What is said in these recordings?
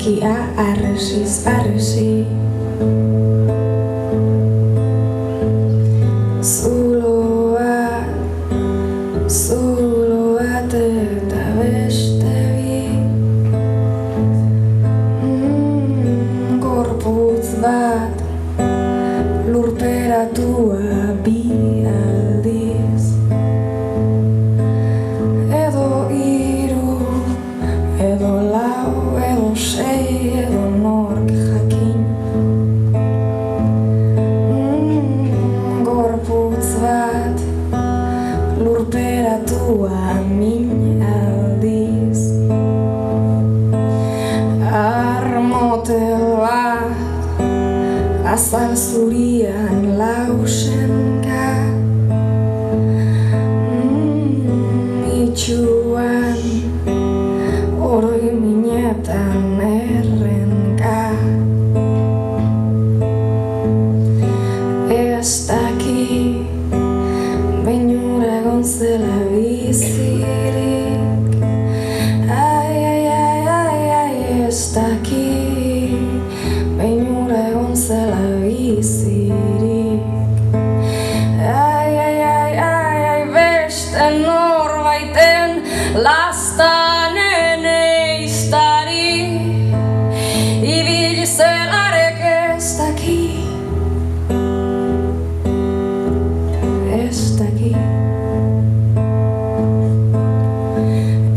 Begia arresiz arresi Zuloat eta beste bi Gorputz bat lurperatua bi aldiz Edo hiru, edo lau, edo sei, edo nork jakin Gorputz bat lurperatua min aldiz Armotel bat azal zurian lausenka Itxuan oroi minetan errenka Ez daki Bainura egon zela bizirik Ez daki Bainura egon zela bizirik Beste norbaiten lastanen eiztari Ibili zelarek ez daki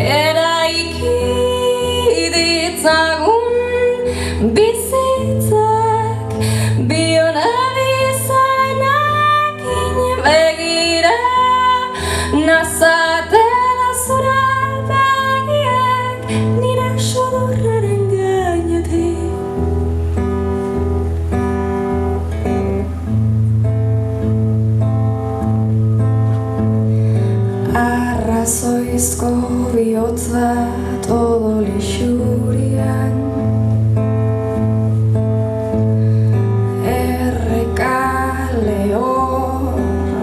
Eraiki ditzagun bizitzak Biona bizanakin begira Nazatela zura begiak nire sudurraren gainetik Arrazoizko bihotz bat odol isurian Erreka lehor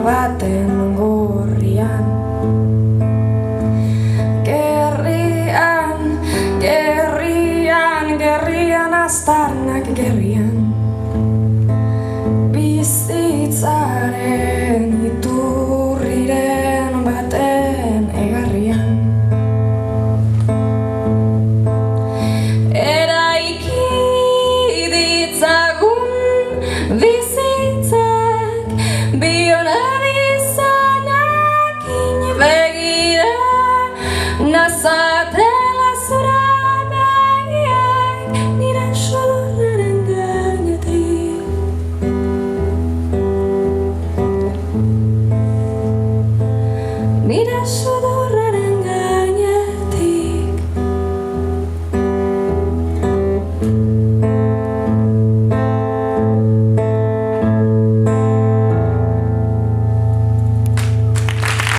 baten gorrian Gerrian, aztarnak gerrian Bizitzaren iturriren baten egarrian Eraiki ditzagun bizitzak Biona bizanakin begira Nazate